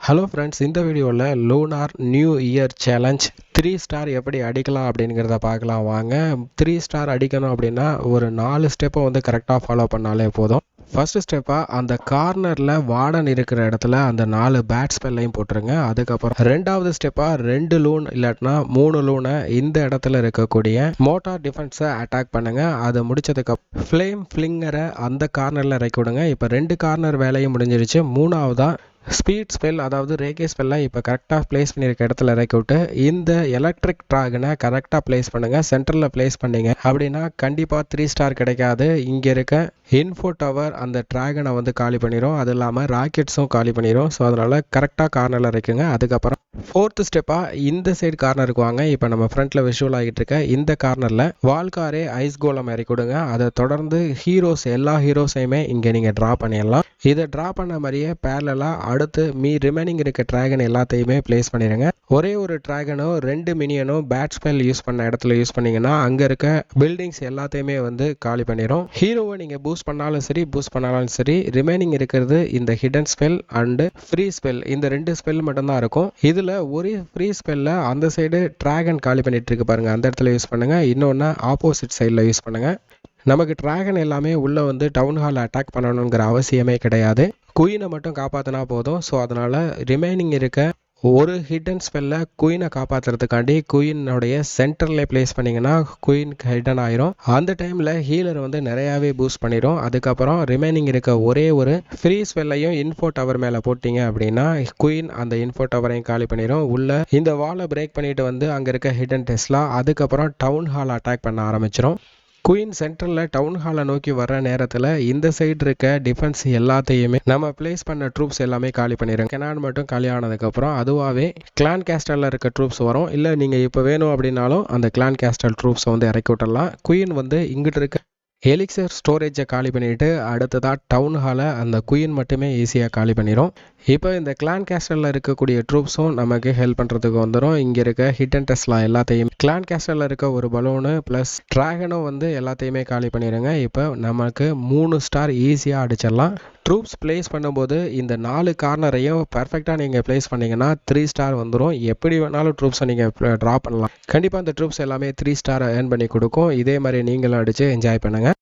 Hello friends, இந்த வீடியோவில் lunar new year challenge 3 star எப்படி அடிக்கலாம் அப்படிங்கிறத பார்க்கலாம் வாங்க. 3 ஸ்டார் அடிக்கணும் அப்படின்னா ஒரு 4 ஸ்டெப்பை கரெக்டாக ஃபாலோ பண்ணாலே போதும். ஃபர்ஸ்ட் ஸ்டெப்பாக அந்த கார்னரில் வார்டன் இருக்கிற இடத்துல அந்த 4 பேட் ஸ்பெல்லையும் போட்டுருங்க. அதுக்கப்புறம் ரெண்டாவது ஸ்டெப்பாக 2 லூன் இல்லாட்டினா 3 லூனை இந்த இடத்துல இருக்கக்கூடிய மோட்டார் டிஃபென்ஸை அட்டாக் பண்ணுங்க. அதை முடிச்சதுக்கு ஃப்ளேம் ஃப்ளிங்கரை அந்த கார்னரில் இறக்கி விடுங்க. இப்போ 2 கார்னர் வேலையும் முடிஞ்சிருச்சு. மூணாவதா ஸ்பீட் ஸ்பெல், அதாவது ரேகே ஸ்பெல்லாம் இப்போ கரெக்டாக ப்ளேஸ் பண்ணியிருக்க இடத்துல இறக்கி விட்டு இந்த எலக்ட்ரிக் ட்ராகனை கரெக்டாக ப்ளேஸ் பண்ணுங்கள். சென்டரில் ப்ளேஸ் பண்ணீங்க அப்படின்னா கண்டிப்பாக 3 ஸ்டார் கிடைக்காது. இங்கே இருக்க இன்ஃபோ டவர் அந்த ட்ராகனை காலி பண்ணிடும். அது இல்லாமல் ராக்கெட்ஸும் காலி பண்ணிடும். ஸோ அதனால் கரெக்டாக கார்னரில் இருக்குங்க. அதுக்கப்புறம் ஃபோர்த்து ஸ்டெப்பாக இந்த சைடு கார்னருக்கு வாங்க. இப்போ நம்ம ஃப்ரண்ட்டில் விஷுவல் ஆகிட்டு இருக்க இந்த கார்னரில் வால்காரே ஐஸ் கோலம் இறக்கி விடுங்க. அதை தொடர்ந்து எல்லா ஹீரோஸையுமே இங்கே நீங்கள் ட்ரா பண்ணிடலாம். இதை ட்ரா பண்ண மாதிரியே பேரலாக அடுத்து ரிமைனிங் இருக்க டிராகன் எல்லாத்தையுமே பிளேஸ் பண்ணிடுங்க. ஒரே ஒரு டிராகனோ 2 மினியனோ பேட் ஸ்பெல் யூஸ் பண்ண இடத்துல யூஸ் பண்ணீங்கன்னா அங்கே இருக்க பில்டிங்ஸ் எல்லாத்தையுமே காலி பண்ணிடும். ஹீரோவை நீங்கள் பூஸ்ட் பண்ணாலும் சரி பூஸ்ட் பண்ணாலும் சரி, ரிமைனிங் இருக்கிறது இந்த hidden spell and free spell, இந்த 2 ஸ்பெல் மட்டும்தான் இருக்கும். இதில் ஒரு ஃப்ரீ ஸ்பெல்ல அந்த சைடு டிராகன் காலி பண்ணிட்டு இருக்கு பாருங்க, அந்த இடத்துல யூஸ் பண்ணுங்க. இன்னொன்று ஆப்போசிட் சைடில் யூஸ் பண்ணுங்க. நமக்கு டிராகன் எல்லாமே உள்ளே டவுன் ஹால் அட்டாக் பண்ணணுங்கிற அவசியமே கிடையாது. குயினை மட்டும் காப்பாற்றினா போதும். ஸோ அதனால் ரிமைனிங் இருக்க ஒரு ஹிடன் ஸ்பெல்ல குயினை காப்பாற்றுறதுக்காண்டி குயினுடைய சென்டரில் பிளேஸ் பண்ணிங்கன்னா குயின் ஹிடன் ஆயிரும். அந்த டைமில் ஹீலர் நிறையாவே பூஸ்ட் பண்ணிடும். அதுக்கப்புறம் ரிமைனிங் இருக்க ஒரே ஒரு ஃப்ரீ ஸ்பெல்லையும் இன்ஃபோ டவர் மேலே போட்டிங்க அப்படின்னா குயின் அந்த இன்ஃபோ டவரையும் காலி பண்ணிடும். உள்ள இந்த வாலை பிரேக் பண்ணிட்டு அங்கே இருக்க ஹிடன் டெஸ்லா அதுக்கப்புறம் டவுன் ஹால் அட்டாக் பண்ண ஆரம்பிச்சிடும். குயின் சென்ட்ரலில் டவுன் ஹாலை நோக்கி வர்ற நேரத்தில் இந்த சைடு இருக்க டிஃபென்ஸ் எல்லாத்தையுமே நம்ம பிளேஸ் பண்ண ட்ரூப்ஸ் எல்லாமே காலி பண்ணிடுங்க. கெனான் மட்டும் காலி ஆனதுக்கப்புறம் அதுவாகவே கிளான் கேஸ்டலில் இருக்க ட்ரூப்ஸ் வரும். இல்லை நீங்கள் இப்போ வேணும் அப்படின்னாலும் அந்த கிளான் கேஸ்டல் ட்ரூப்ஸை இறக்கி விட்டுடலாம். குயின் இங்கிட்டு இருக்க எலிக்சர் ஸ்டோரேஜை காலி பண்ணிவிட்டு அடுத்ததாக டவுன் ஹாலை அந்த குயின் மட்டுமே ஈஸியாக காலி பண்ணிடும். இப்போ இந்த கிளான் கேஸ்டலில் இருக்கக்கூடிய ட்ரூப்ஸும் நமக்கு ஹெல்ப் பண்ணுறதுக்கு வந்துடும். இங்கே இருக்க ஹிடன் டெஸ்லா எல்லாத்தையும் கிளான் கேஸ்டலில் இருக்க ஒரு பலூனு ப்ளஸ் ட்ராகனும் எல்லாத்தையுமே காலி பண்ணிடுங்க. இப்போ நமக்கு 3 ஸ்டார் ஈஸியாக அடிச்சிடலாம். ட்ரூப்ஸ் பிளேஸ் பண்ணும்போது இந்த 4 கார்னரையும் பர்ஃபெக்டாக நீங்கள் பிளேஸ் பண்ணிங்கன்னா 3 ஸ்டார் வந்துடும். எப்படி வேணாலும் ட்ரூப்ஸை நீங்கள் ட்ரா பண்ணலாம். கண்டிப்பாக அந்த ட்ரூப்ஸ் எல்லாமே 3 ஸ்டாரை ஏர்ன் பண்ணி கொடுக்கும். இதே மாதிரி நீங்களும் அடித்து என்ஜாய் பண்ணுங்கள்.